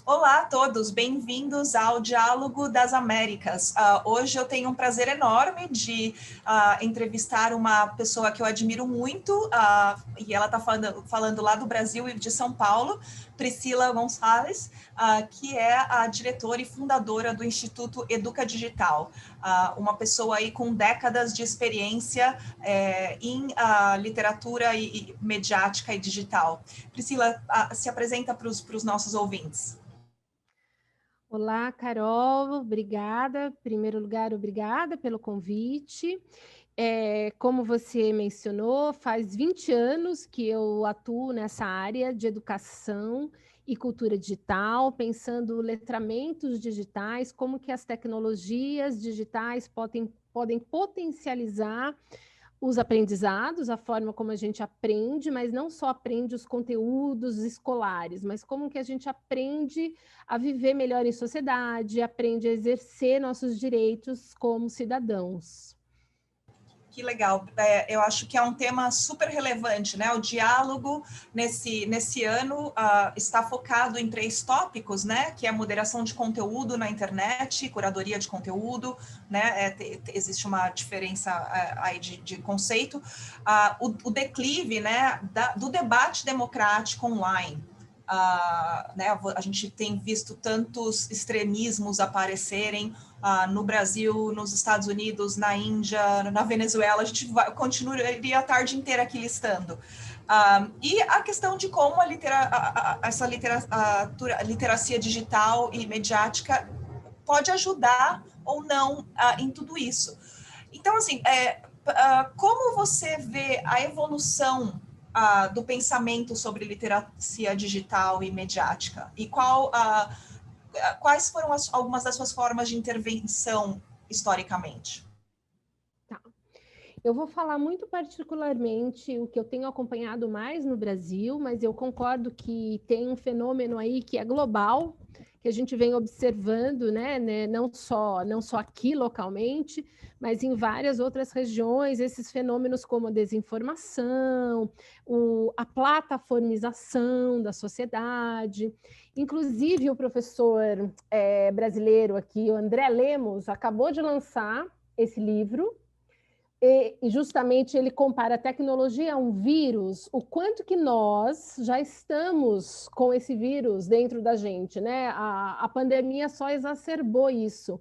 Olá a todos, bem-vindos ao Diálogo das Américas. Hoje eu tenho um prazer enorme de entrevistar uma pessoa que eu admiro muito, e ela está falando lá do Brasil e de São Paulo, Priscila Gonçalves, que é a diretora e fundadora do Instituto Educa Digital, uma pessoa aí com décadas de experiência em literatura e mediática e digital. Priscila, se apresenta para os nossos ouvintes. Olá, Carol, obrigada. Em primeiro lugar, obrigada pelo convite. Como você mencionou, faz 20 anos que eu atuo nessa área de educação e cultura digital, pensando letramentos digitais, como que as tecnologias digitais podem potencializar os aprendizados, a forma como a gente aprende, mas não só aprende os conteúdos escolares, mas como que a gente aprende a viver melhor em sociedade, aprende a exercer nossos direitos como cidadãos. Que legal, eu acho que é um tema super relevante, né? O diálogo nesse ano está focado em 3 tópicos, né? Que é moderação de conteúdo na internet, curadoria de conteúdo, né? Existe uma diferença aí de conceito, o declive, né? Do debate democrático online. Né, a gente tem visto tantos extremismos aparecerem no Brasil, nos Estados Unidos, na Índia, na Venezuela, a gente continuaria a tarde inteira aqui listando. E a questão de como essa literacia digital e mediática pode ajudar ou não em tudo isso. Então, assim, como você vê a evolução do pensamento sobre literacia digital e mediática? E quais foram algumas das suas formas de intervenção historicamente? Tá. Eu vou falar muito particularmente o que eu tenho acompanhado mais no Brasil, mas eu concordo que tem um fenômeno aí que é global, que a gente vem observando, né, não só aqui localmente, mas em várias outras regiões, esses fenômenos como a desinformação, a plataformização da sociedade. Inclusive, o professor brasileiro aqui, o André Lemos, acabou de lançar esse livro, e justamente ele compara a tecnologia a um vírus, o quanto que nós já estamos com esse vírus dentro da gente, né? A pandemia só exacerbou isso.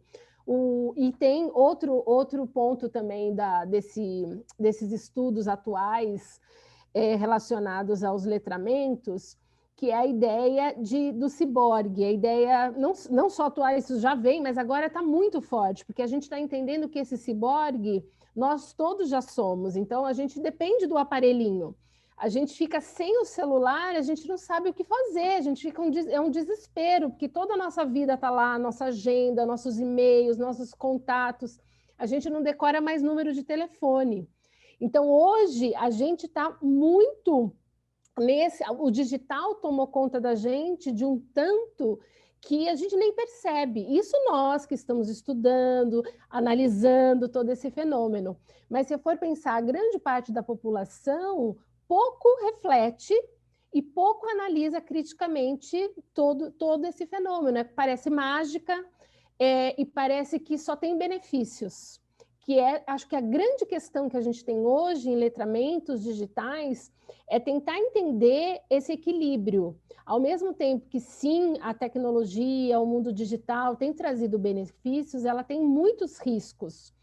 E tem outro ponto também desses estudos atuais relacionados aos letramentos, que é a ideia do ciborgue, a ideia, não só atual, isso já vem, mas agora está muito forte, porque a gente está entendendo que esse ciborgue nós todos já somos, então a gente depende do aparelhinho. A gente fica sem o celular, a gente não sabe o que fazer, a gente fica é um desespero, porque toda a nossa vida está lá, nossa agenda, nossos e-mails, nossos contatos, a gente não decora mais número de telefone. Então, hoje, a gente está muito o digital tomou conta da gente de um tanto que a gente nem percebe. Isso nós que estamos estudando, analisando todo esse fenômeno. Mas se for pensar, a grande parte da população pouco reflete e pouco analisa criticamente todo esse fenômeno, né? Parece mágica e parece que só tem benefícios. Acho que a grande questão que a gente tem hoje em letramentos digitais é tentar entender esse equilíbrio. Ao mesmo tempo que, sim, a tecnologia, o mundo digital tem trazido benefícios, ela tem muitos riscos.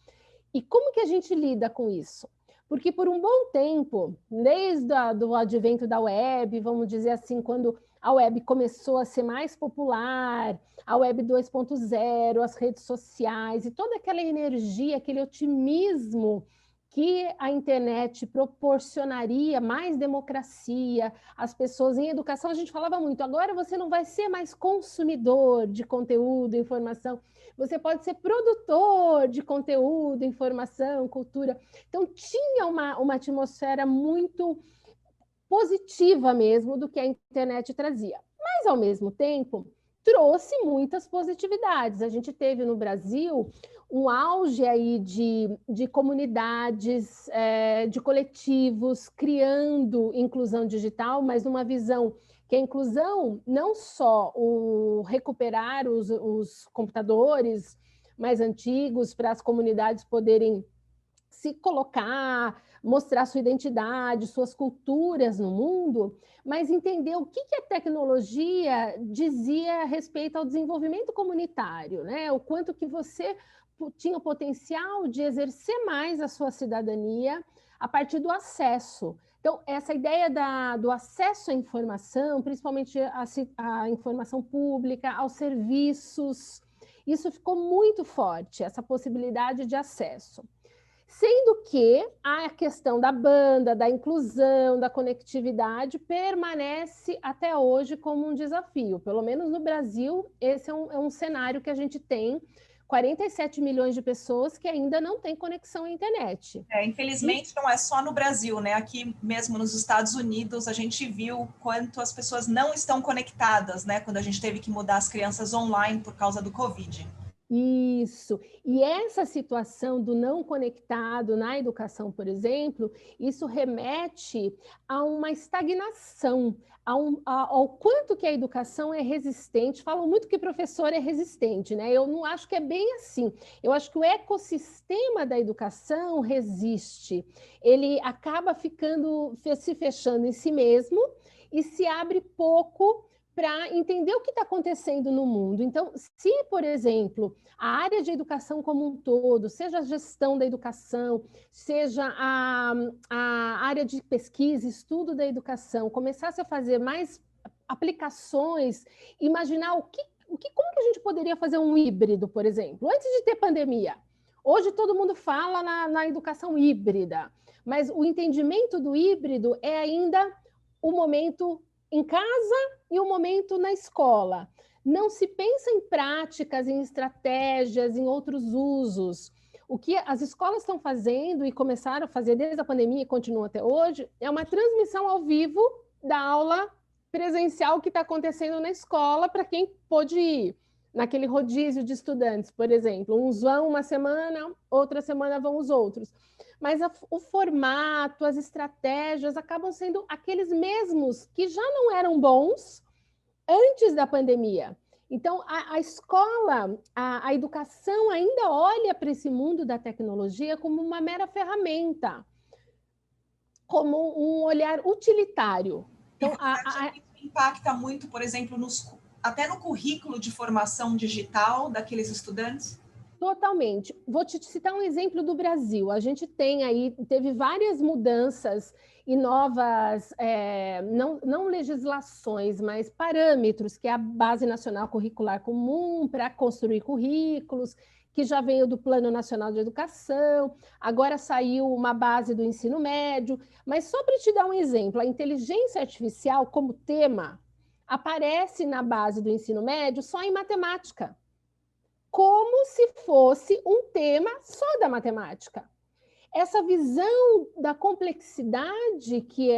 E como que a gente lida com isso? Porque por um bom tempo, desde o advento da web, vamos dizer assim, quando a web começou a ser mais popular, a web 2.0, as redes sociais e toda aquela energia, aquele otimismo que a internet proporcionaria mais democracia, as pessoas em educação, a gente falava muito, agora você não vai ser mais consumidor de conteúdo, informação, você pode ser produtor de conteúdo, informação, cultura. Então, tinha uma atmosfera muito positiva mesmo do que a internet trazia. Mas, ao mesmo tempo, trouxe muitas positividades. A gente teve no Brasil um auge aí de comunidades, de coletivos, criando inclusão digital, mas numa visão que a inclusão, não só o recuperar os computadores mais antigos para as comunidades poderem se colocar, mostrar sua identidade, suas culturas no mundo, mas entender o que a tecnologia dizia a respeito ao desenvolvimento comunitário, né? O quanto que você tinha o potencial de exercer mais a sua cidadania a partir do acesso. Então, essa ideia do acesso à informação, principalmente à informação pública, aos serviços, isso ficou muito forte, essa possibilidade de acesso. Sendo que a questão da banda, da inclusão, da conectividade permanece até hoje como um desafio. Pelo menos no Brasil, esse é um cenário que a gente tem 47 milhões de pessoas que ainda não têm conexão à internet. Infelizmente, não é só no Brasil, né? Aqui mesmo nos Estados Unidos, a gente viu quanto as pessoas não estão conectadas, né? Quando a gente teve que mudar as crianças online por causa do Covid. Isso. E essa situação do não conectado na educação, por exemplo, isso remete a uma estagnação, ao quanto que a educação é resistente. Falam muito que professor é resistente, né? Eu não acho que é bem assim. Eu acho que o ecossistema da educação resiste. Ele acaba se fechando em si mesmo e se abre pouco para entender o que está acontecendo no mundo. Então, se, por exemplo, a área de educação como um todo, seja a gestão da educação, seja a área de pesquisa, estudo da educação, começasse a fazer mais aplicações, imaginar como que a gente poderia fazer um híbrido, por exemplo, antes de ter pandemia. Hoje todo mundo fala na educação híbrida, mas o entendimento do híbrido é ainda o momento em casa e o momento na escola. Não se pensa em práticas, em estratégias, em outros usos. O que as escolas estão fazendo e começaram a fazer desde a pandemia e continuam até hoje é uma transmissão ao vivo da aula presencial que está acontecendo na escola para quem pôde ir. Naquele rodízio de estudantes, por exemplo. Uns vão uma semana, outra semana vão os outros. Mas o formato, as estratégias acabam sendo aqueles mesmos que já não eram bons antes da pandemia. Então, a escola, a educação ainda olha para esse mundo da tecnologia como uma mera ferramenta, como um olhar utilitário. Então, isso impacta muito, por exemplo, até no currículo de formação digital daqueles estudantes? Totalmente. Vou te citar um exemplo do Brasil. A gente teve várias mudanças e novas, não legislações, mas parâmetros, que é a Base Nacional Curricular Comum para construir currículos, que já veio do Plano Nacional de Educação, agora saiu uma base do ensino médio. Mas só para te dar um exemplo, a inteligência artificial como tema aparece na base do ensino médio só em matemática, como se fosse um tema só da matemática. Essa visão da complexidade que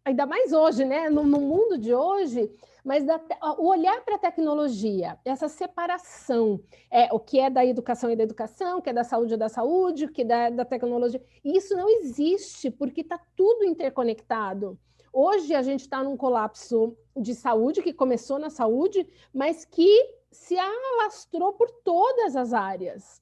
ainda mais hoje, né, no mundo de hoje, mas o olhar para a tecnologia, essa separação, o que é da educação e da educação, o que é da saúde, o que é da tecnologia, isso não existe, porque está tudo interconectado. Hoje a gente está num colapso de saúde, que começou na saúde, mas que se alastrou por todas as áreas.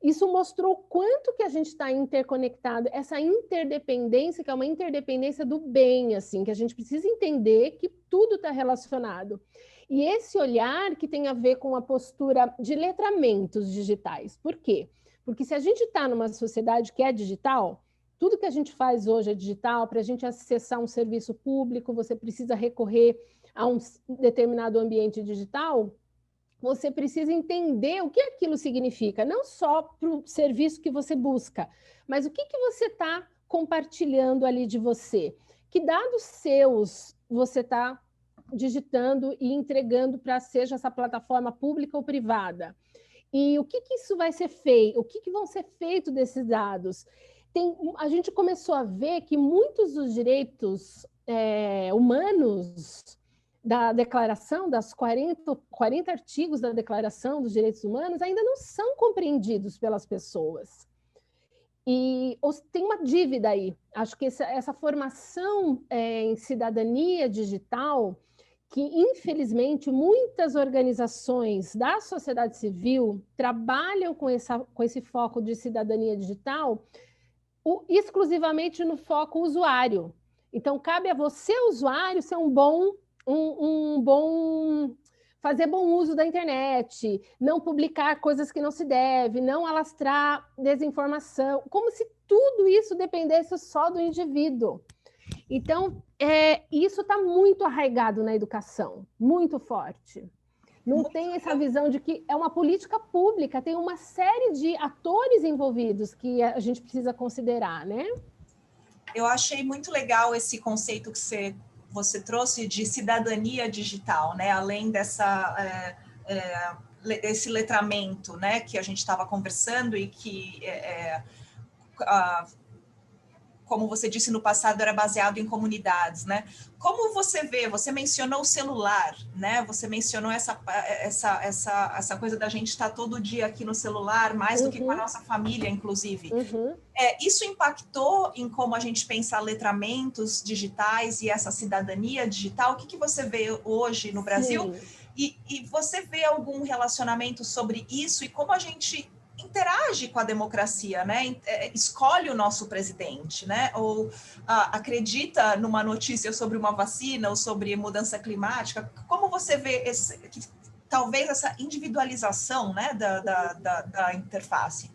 Isso mostrou o quanto que a gente está interconectado, essa interdependência, que é uma interdependência do bem, assim, que a gente precisa entender que tudo está relacionado. E esse olhar que tem a ver com a postura de letramentos digitais. Por quê? Porque se a gente está numa sociedade que é digital, tudo que a gente faz hoje é digital. Para a gente acessar um serviço público, você precisa recorrer a um determinado ambiente digital. Você precisa entender o que aquilo significa, não só para o serviço que você busca, mas o que você está compartilhando ali de você. Que dados seus você está digitando e entregando para seja essa plataforma pública ou privada. E o que isso vai ser feito, o que vão ser feitos desses dados. A gente começou a ver que muitos dos direitos humanos da declaração, das 40 artigos da Declaração dos Direitos Humanos, ainda não são compreendidos pelas pessoas. E tem uma dívida aí. Acho que essa formação em cidadania digital, que infelizmente muitas organizações da sociedade civil trabalham com esse foco de cidadania digital, exclusivamente no foco usuário. Então, cabe a você, usuário, ser fazer bom uso da internet, não publicar coisas que não se deve, não alastrar desinformação, como se tudo isso dependesse só do indivíduo. Então, isso está muito arraigado na educação, muito forte. Não tem essa visão de que é uma política pública, tem uma série de atores envolvidos que a gente precisa considerar, né? Eu achei muito legal esse conceito que você trouxe de cidadania digital, né? Além desse letramento, né? Que a gente estava conversando e que, como você disse no passado, era baseado em comunidades, né? Como você vê? Você mencionou o celular, né? Você mencionou essa coisa da gente estar todo dia aqui no celular, mais do que com a nossa família, inclusive. Isso impactou em como a gente pensa letramentos digitais e essa cidadania digital? O que você vê hoje no Brasil? E você vê algum relacionamento sobre isso e como a gente interage com a democracia, né? Escolhe o nosso presidente, né? Ou acredita numa notícia sobre uma vacina ou sobre mudança climática? Como você vê talvez essa individualização, né, da interface?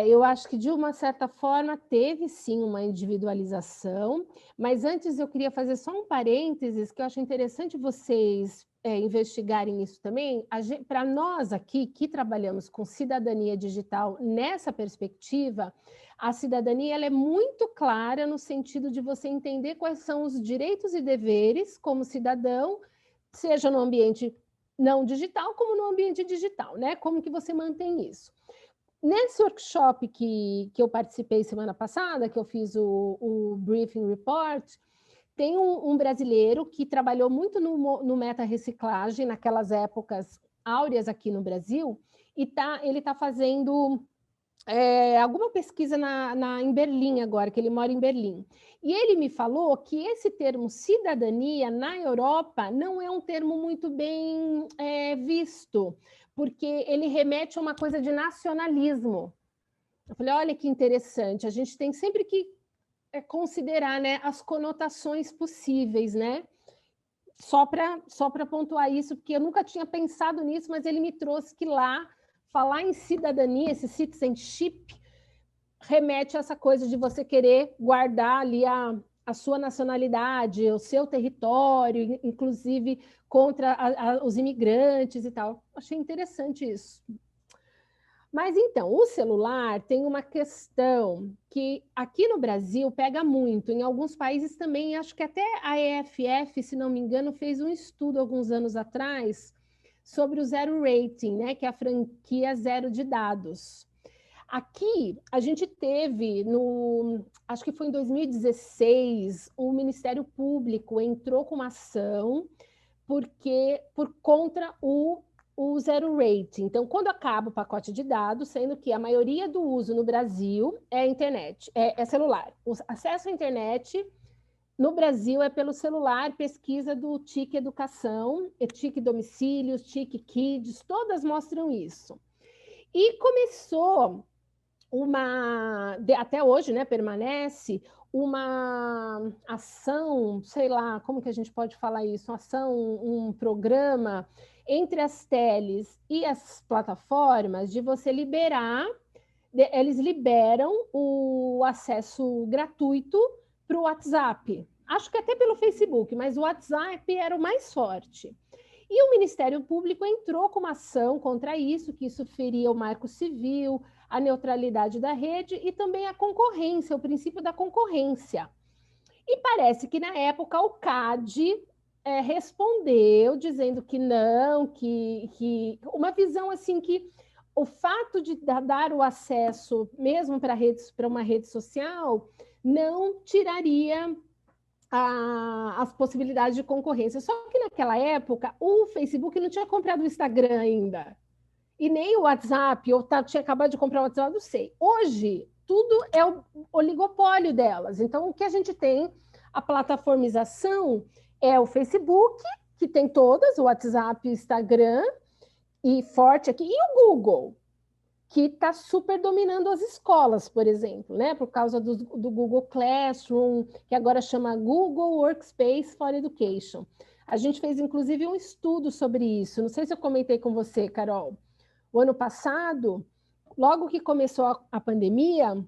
Eu acho que, de uma certa forma, teve sim uma individualização, mas antes eu queria fazer só um parênteses, que eu acho interessante vocês investigarem isso também. Para nós aqui, que trabalhamos com cidadania digital nessa perspectiva, a cidadania ela é muito clara no sentido de você entender quais são os direitos e deveres como cidadão, seja no ambiente não digital como no ambiente digital, né? Como que você mantém isso? Nesse workshop que eu participei semana passada, que eu fiz o Briefing Report, tem um brasileiro que trabalhou muito no meta-reciclagem, naquelas épocas áureas aqui no Brasil, e ele está fazendo alguma pesquisa em Berlim agora, que ele mora em Berlim. E ele me falou que esse termo cidadania, na Europa, não é um termo muito bem visto, porque ele remete a uma coisa de nacionalismo. Eu falei, olha que interessante, a gente tem sempre que considerar, né, as conotações possíveis, né? Só para pontuar isso, porque eu nunca tinha pensado nisso, mas ele me trouxe que lá, falar em cidadania, esse citizenship, remete a essa coisa de você querer guardar ali a sua nacionalidade, o seu território, inclusive contra os imigrantes e tal. Achei interessante isso. Mas então, o celular tem uma questão que aqui no Brasil pega muito, em alguns países também, acho que até a EFF, se não me engano, fez um estudo alguns anos atrás sobre o zero rating, né, que é a franquia zero de dados. Aqui, a gente teve, acho que foi em 2016, o Ministério Público entrou com uma ação contra o zero rating. Então, quando acaba o pacote de dados, sendo que a maioria do uso no Brasil é internet, é celular. O acesso à internet no Brasil é pelo celular, pesquisa do TIC Educação, TIC Domicílios, TIC Kids, todas mostram isso. E começou até hoje, né, permanece uma ação, sei lá, como que a gente pode falar isso? Uma ação, um programa entre as teles e as plataformas de você liberar, eles liberam o acesso gratuito para o WhatsApp. Acho que até pelo Facebook, mas o WhatsApp era o mais forte. E o Ministério Público entrou com uma ação contra isso, que isso feria o Marco Civil, a neutralidade da rede e também a concorrência, o princípio da concorrência. E parece que, na época, o CAD respondeu dizendo que não, que uma visão assim que o fato de dar o acesso mesmo para uma rede social não tiraria as possibilidades de concorrência. Só que naquela época o Facebook não tinha comprado o Instagram ainda. E nem o WhatsApp, ou tinha acabado de comprar o WhatsApp, não sei. Hoje, tudo é o oligopólio delas. Então, o que a gente tem, a plataformização é o Facebook, que tem todas, o WhatsApp, o Instagram, e forte aqui, e o Google, que está super dominando as escolas, por exemplo, né? Por causa do Google Classroom, que agora chama Google Workspace for Education. A gente fez, inclusive, um estudo sobre isso. Não sei se eu comentei com você, Carol. O ano passado, logo que começou a pandemia,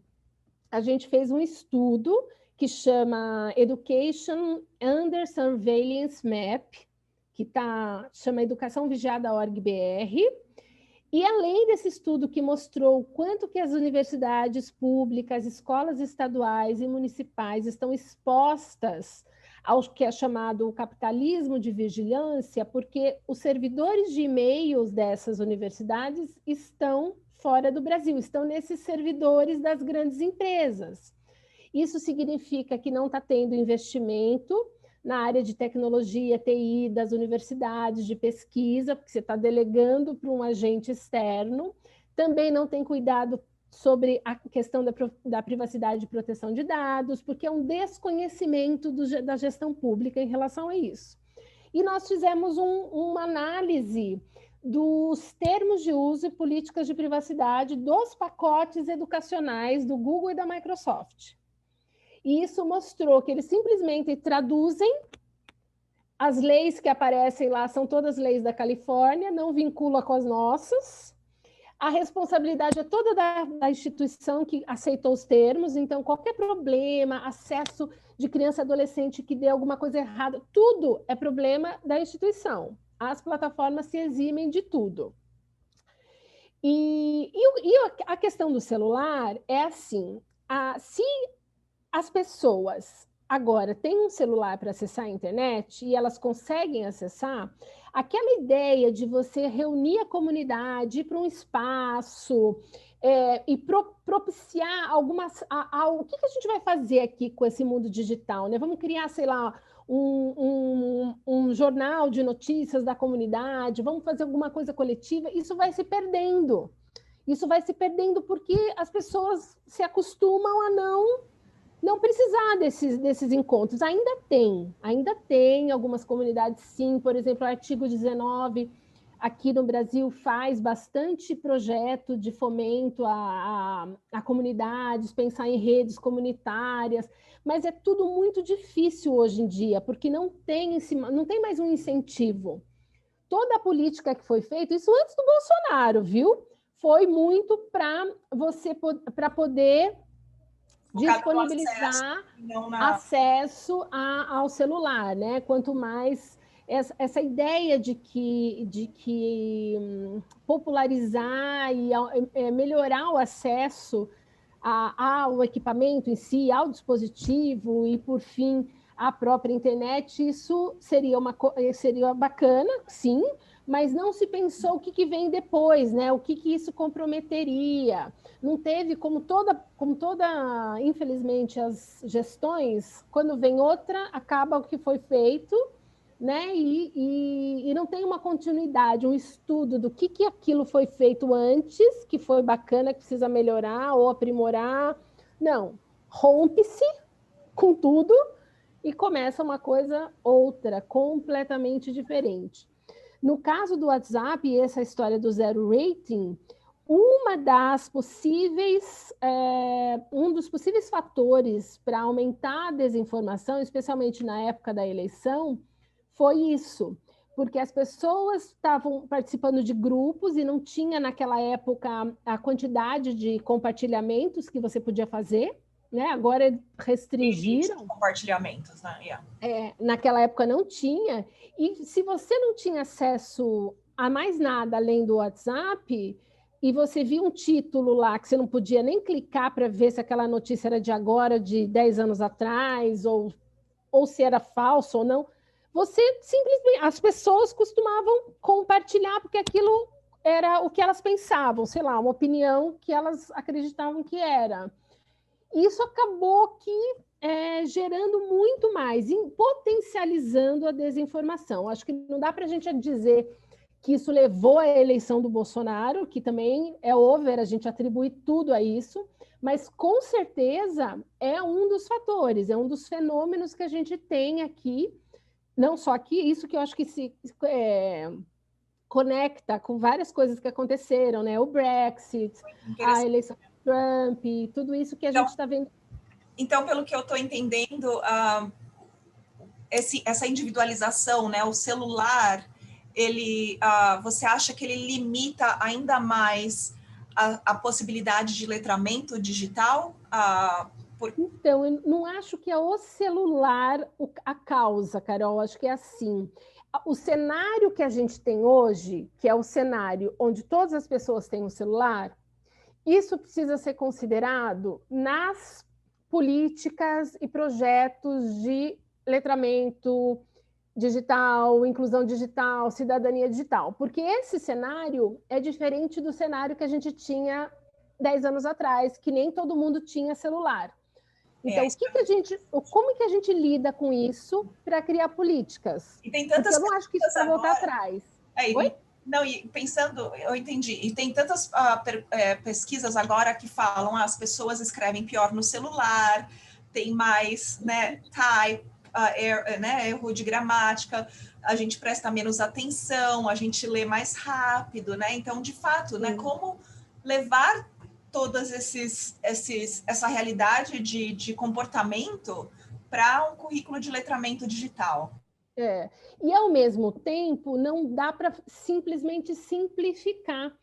a gente fez um estudo que chama Education Under Surveillance Map, que chama Educação Vigiada.org.br. E além desse estudo que mostrou o quanto que as universidades públicas, escolas estaduais e municipais estão expostas ao que é chamado capitalismo de vigilância, porque os servidores de e-mails dessas universidades estão fora do Brasil, estão nesses servidores das grandes empresas. Isso significa que não está tendo investimento na área de tecnologia, TI, das universidades, de pesquisa, porque você está delegando para um agente externo. Também não tem cuidado sobre a questão da privacidade e proteção de dados, porque é um desconhecimento da gestão pública em relação a isso. E nós fizemos uma análise dos termos de uso e políticas de privacidade dos pacotes educacionais do Google e da Microsoft. E isso mostrou que eles simplesmente traduzem as leis que aparecem lá, são todas leis da Califórnia, não vincula com as nossas. A responsabilidade é toda da instituição que aceitou os termos, então qualquer problema, acesso de criança e adolescente que dê alguma coisa errada, tudo é problema da instituição. As plataformas se eximem de tudo. E a questão do celular é assim, se as pessoas agora têm um celular para acessar a internet e elas conseguem acessar, aquela ideia de você reunir a comunidade, ir para um espaço e propiciar algumas... o que a gente vai fazer aqui com esse mundo digital, né? Vamos criar, sei lá, um jornal de notícias da comunidade, vamos fazer alguma coisa coletiva, isso vai se perdendo. Isso vai se perdendo porque as pessoas se acostumam a não precisar desses encontros. Ainda tem algumas comunidades, sim. Por exemplo, o artigo 19, aqui no Brasil, faz bastante projeto de fomento a comunidades, pensar em redes comunitárias, mas é tudo muito difícil hoje em dia, porque não tem mais um incentivo. Toda a política que foi feita, isso antes do Bolsonaro, viu? Foi muito para poder disponibilizar acesso ao celular, né? Quanto mais essa ideia de que popularizar e melhorar o acesso ao equipamento em si, ao dispositivo e, por fim, à própria internet, isso seria bacana, sim, mas não se pensou o que vem depois, né? O que isso comprometeria. Não teve, como toda, infelizmente, as gestões, quando vem outra, acaba o que foi feito, né? E não tem uma continuidade, um estudo do que aquilo foi feito antes, que foi bacana, que precisa melhorar ou aprimorar. Não, rompe-se com tudo e começa uma coisa outra, completamente diferente. No caso do WhatsApp, e essa história do zero rating, um dos possíveis fatores para aumentar a desinformação, especialmente na época da eleição, foi isso, porque as pessoas estavam participando de grupos e não tinha naquela época a quantidade de compartilhamentos que você podia fazer, né? Agora restringiram. Compartilhamentos, né? Yeah. Naquela época não tinha. E se você não tinha acesso a mais nada além do WhatsApp, e você via um título lá que você não podia nem clicar para ver se aquela notícia era de agora, de 10 anos atrás, ou se era falso ou não, você simplesmente... As pessoas costumavam compartilhar, porque aquilo era o que elas pensavam, sei lá, uma opinião que elas acreditavam que era. Isso acabou gerando muito mais, potencializando a desinformação. Acho que não dá para a gente dizer que isso levou à eleição do Bolsonaro, que também é over, a gente atribui tudo a isso, Mas, com certeza, é um dos fatores, é um dos fenômenos que a gente tem aqui, não só aqui, isso que eu acho que se conecta com várias coisas que aconteceram, né? O Brexit, a eleição de Trump, tudo isso que a gente está vendo. Então, pelo que eu estou entendendo, essa individualização, né? O celular, você acha que ele limita ainda mais a possibilidade de letramento digital? Então, eu não acho que é o celular a causa, Carol, acho que é assim. O cenário que a gente tem hoje, que é o cenário onde todas as pessoas têm um celular, isso precisa ser considerado nas políticas e projetos de letramento digital, inclusão digital, cidadania digital, porque esse cenário é diferente do cenário que a gente tinha 10 anos atrás, que nem todo mundo tinha celular. Então, como que a gente lida com isso para criar políticas? E tem tantas Porque eu não acho que isso vai voltar atrás. Oi? Não, e pensando, eu entendi. E tem tantas pesquisas agora que falam as pessoas escrevem pior no celular, tem mais, né, erro de gramática, a gente presta menos atenção, a gente lê mais rápido, né? Então, de fato, né, como levar todas essa realidade de comportamento para um currículo de letramento digital. E, ao mesmo tempo, não dá para simplesmente simplificar.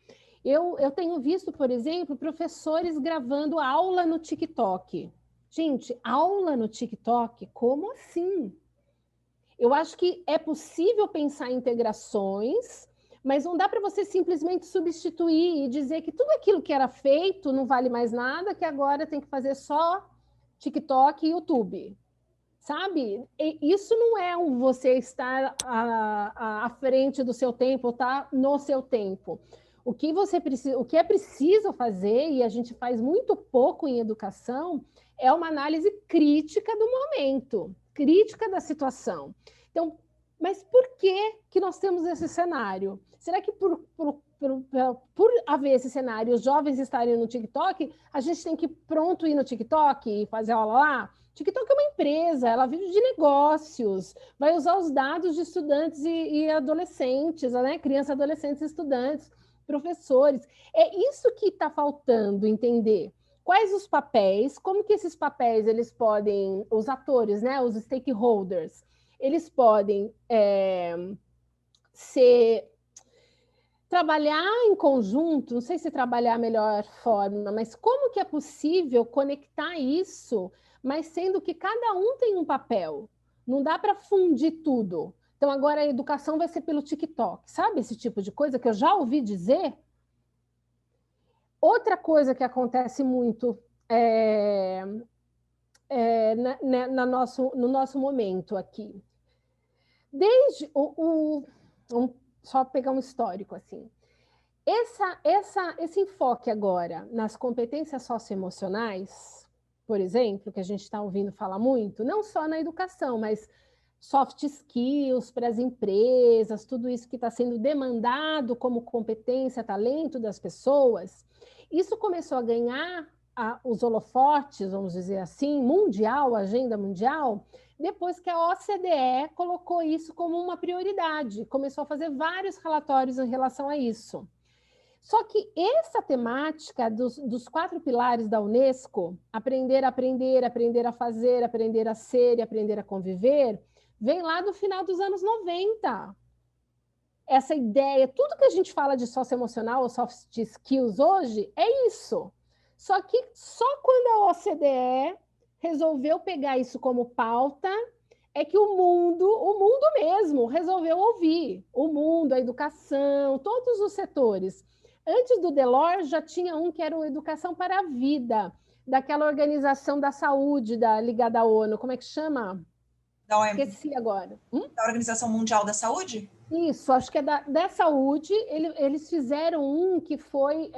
Eu tenho visto, por exemplo, professores gravando aula no TikTok. Gente, aula no TikTok? Como assim? Eu acho que é possível pensar em integrações, mas não dá para você simplesmente substituir e dizer que tudo aquilo que era feito não vale mais nada, que agora tem que fazer só TikTok e YouTube. Sabe? Isso não é você estar à frente do seu tempo, ou estar no seu tempo. O que é preciso fazer, e a gente faz muito pouco em educação, é uma análise crítica do momento, crítica da situação. Então, mas por que nós temos esse cenário? Será que por haver esse cenário, os jovens estarem no TikTok, a gente tem que pronto ir no TikTok e fazer aula lá? TikTok é uma empresa, ela vive de negócios, vai usar os dados de estudantes e adolescentes, né? Crianças, adolescentes, estudantes, professores. É isso que está faltando entender. Quais os papéis, como que esses papéis, eles podem, os atores, né? Os stakeholders, eles podem trabalhar em conjunto, não sei se trabalhar a melhor forma, mas como que é possível conectar isso, mas sendo que cada um tem um papel? Não dá para fundir tudo. Então, agora a educação vai ser pelo TikTok, sabe esse tipo de coisa que eu já ouvi dizer? Outra coisa que acontece muito no nosso momento aqui. Desde vamos só pegar um histórico assim. Esse enfoque agora nas competências socioemocionais, por exemplo, que a gente está ouvindo falar muito, não só na educação, mas soft skills para as empresas, tudo isso que está sendo demandado como competência, talento das pessoas, isso começou a ganhar os holofotes, vamos dizer assim, mundial, agenda mundial, depois que a OCDE colocou isso como uma prioridade, começou a fazer vários relatórios em relação a isso. Só que essa temática dos 4 pilares da Unesco, aprender a fazer, aprender a ser e aprender a conviver, vem lá do final dos anos 90. Essa ideia, tudo que a gente fala de socioemocional ou soft skills hoje, é isso. Só que só quando a OCDE resolveu pegar isso como pauta, é que o mundo mesmo resolveu ouvir. O mundo, a educação, todos os setores. Antes do Delors, já tinha um que era o Educação para a Vida, daquela organização da saúde ligada à ONU. Como é que chama? Esqueci agora. Da Organização Mundial da Saúde? Isso, acho que é da saúde. Eles fizeram um que foi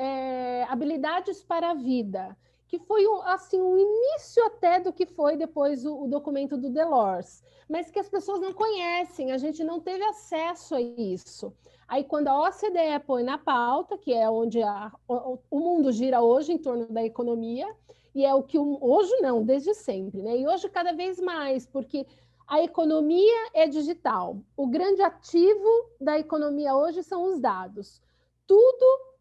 Habilidades para a Vida, que foi assim, o início até do que foi depois o documento do Delors, mas que as pessoas não conhecem, a gente não teve acesso a isso. Aí, quando a OCDE põe na pauta, que é onde o mundo gira hoje em torno da economia, e é o que hoje não, desde sempre, né? E hoje cada vez mais, porque a economia é digital. O grande ativo da economia hoje são os dados. Tudo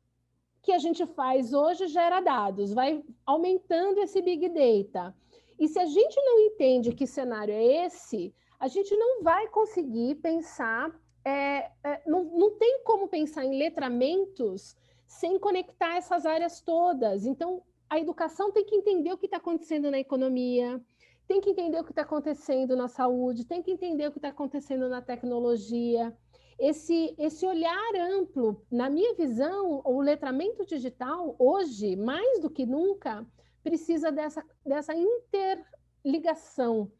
que a gente faz hoje gera dados, vai aumentando esse Big Data. E se a gente não entende que cenário é esse, a gente não vai conseguir pensar, não tem como pensar em letramentos sem conectar essas áreas todas. Então, a educação tem que entender o que está acontecendo na economia, tem que entender o que está acontecendo na saúde, tem que entender o que está acontecendo na tecnologia. Esse olhar amplo, na minha visão, o letramento digital, hoje, mais do que nunca, precisa dessa interligação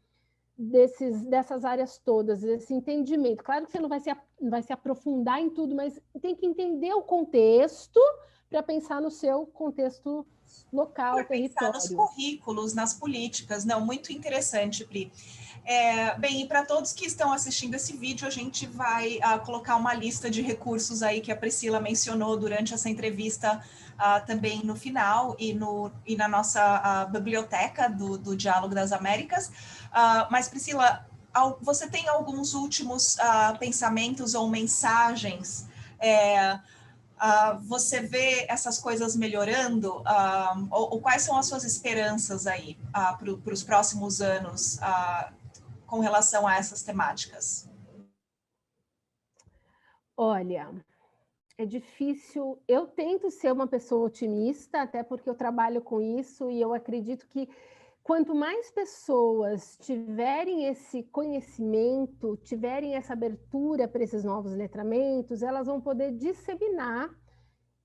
dessas áreas todas, desse entendimento. Claro que você não vai se aprofundar em tudo, mas tem que entender o contexto para pensar no seu contexto local, para pensar nos currículos, nas políticas. Não, muito interessante, Pri. Bem, e para todos que estão assistindo esse vídeo, a gente vai colocar uma lista de recursos aí que a Priscila mencionou durante essa entrevista também no final e na nossa biblioteca do Diálogo das Américas. Mas, Priscila, você tem alguns últimos pensamentos ou mensagens? Você vê essas coisas melhorando? Ou quais são as suas esperanças aí para os próximos anos com relação a essas temáticas? Olha, é difícil. Eu tento ser uma pessoa otimista, até porque eu trabalho com isso e eu acredito que quanto mais pessoas tiverem esse conhecimento, tiverem essa abertura para esses novos letramentos, elas vão poder disseminar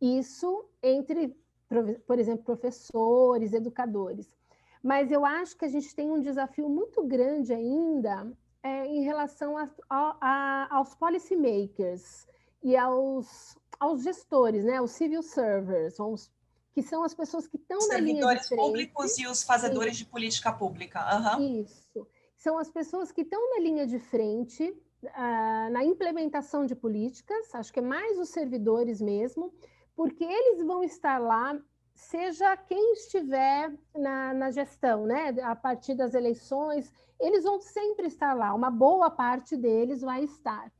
isso entre, por exemplo, professores, educadores. Mas eu acho que a gente tem um desafio muito grande ainda em relação aos policy makers e aos gestores, né? Os civil servers, que são as pessoas que estão na linha de frente. Servidores públicos e os fazedores de política pública. Isso. São as pessoas que estão na linha de frente na implementação de políticas, acho que é mais os servidores mesmo, porque eles vão estar lá, seja quem estiver na gestão, né? A partir das eleições, eles vão sempre estar lá, uma boa parte deles vai estar.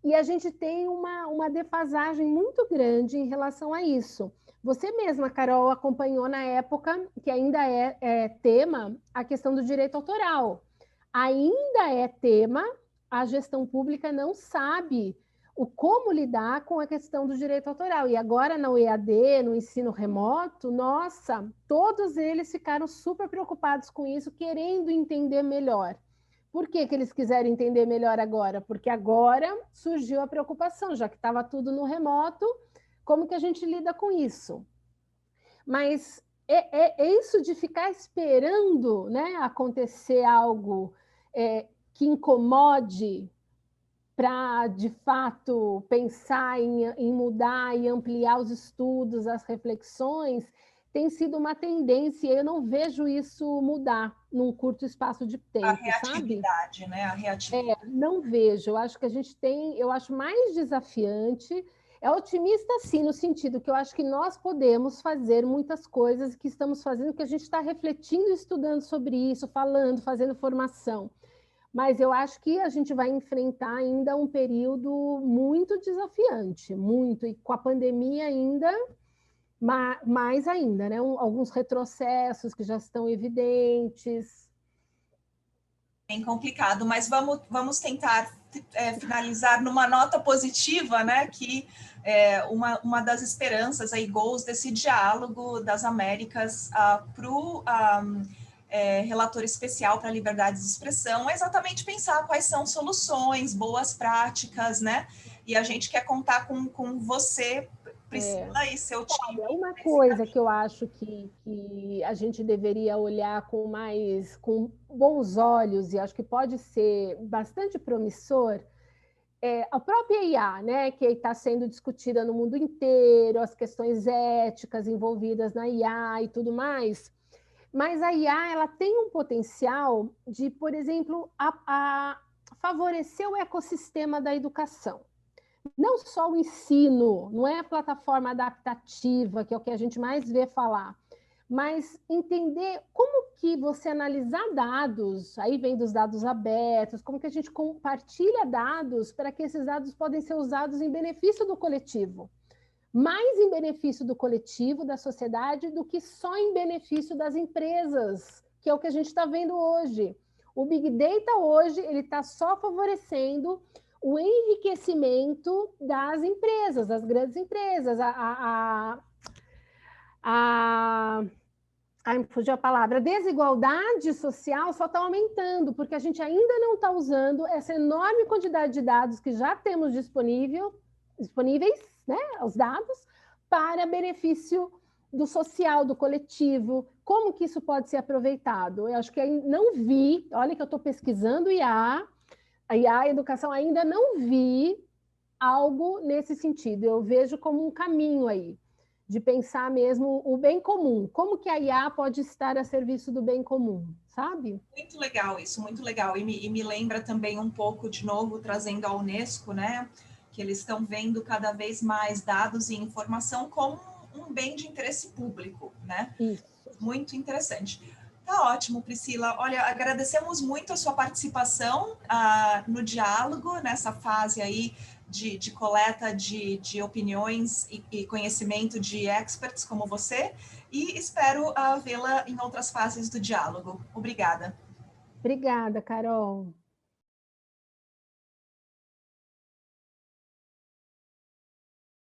E a gente tem uma defasagem muito grande em relação a isso. Você mesma, Carol, acompanhou na época, que ainda é tema, a questão do direito autoral. Ainda é tema, a gestão pública não sabe como lidar com a questão do direito autoral. E agora, no EAD, no ensino remoto, nossa, todos eles ficaram super preocupados com isso, querendo entender melhor. Por que eles quiserem entender melhor agora? Porque agora surgiu a preocupação, já que estava tudo no remoto, como que a gente lida com isso? Mas é isso de ficar esperando, né, acontecer algo que incomode para, de fato, pensar em mudar e ampliar os estudos, as reflexões, tem sido uma tendência, e eu não vejo isso mudar num curto espaço de tempo, a reatividade, sabe? Né? A reatividade. Não vejo, eu acho que a gente tem, eu acho mais desafiante, é otimista sim, no sentido que eu acho que nós podemos fazer muitas coisas que estamos fazendo, que a gente está refletindo e estudando sobre isso, falando, fazendo formação. Mas eu acho que a gente vai enfrentar ainda um período muito desafiante, muito, e com a pandemia ainda, mais ainda, né? Alguns retrocessos que já estão evidentes. Bem complicado, mas vamos tentar finalizar numa nota positiva, né? Que uma das esperanças aí, goals desse diálogo das Américas para o relator especial para a liberdade de expressão é exatamente pensar quais são soluções, boas práticas, né? E a gente quer contar com você, Priscila, e seu time. Olha, uma coisa que eu acho que a gente deveria olhar com bons olhos, e acho que pode ser bastante promissor, a própria IA, né, que está sendo discutida no mundo inteiro, as questões éticas envolvidas na IA e tudo mais. Mas a IA ela tem um potencial de, por exemplo, favorecer o ecossistema da educação. Não só o ensino, não é a plataforma adaptativa, que é o que a gente mais vê falar, mas entender como que você analisar dados, aí vem dos dados abertos, como que a gente compartilha dados para que esses dados podem ser usados em benefício do coletivo. Mais em benefício do coletivo, da sociedade, do que só em benefício das empresas, que é o que a gente está vendo hoje. O Big Data hoje, ele está só favorecendo o enriquecimento das empresas, das grandes empresas. Me fugiu a palavra, a desigualdade social só está aumentando, porque a gente ainda não está usando essa enorme quantidade de dados que já temos disponíveis, né, os dados, para benefício do social, do coletivo. Como que isso pode ser aproveitado? Eu acho que não vi, olha que eu estou pesquisando IA, a educação, ainda não vi algo nesse sentido. Eu vejo como um caminho aí, de pensar mesmo o bem comum. Como que a IA pode estar a serviço do bem comum, sabe? Muito legal isso, muito legal. E me lembra também um pouco, de novo, trazendo a Unesco, né? Que eles estão vendo cada vez mais dados e informação como um bem de interesse público, né? Isso. Muito interessante. Tá ótimo, Priscila. Olha, agradecemos muito a sua participação no diálogo, nessa fase aí de coleta de opiniões e conhecimento de experts como você, e espero vê-la em outras fases do diálogo. Obrigada. Obrigada, Carol.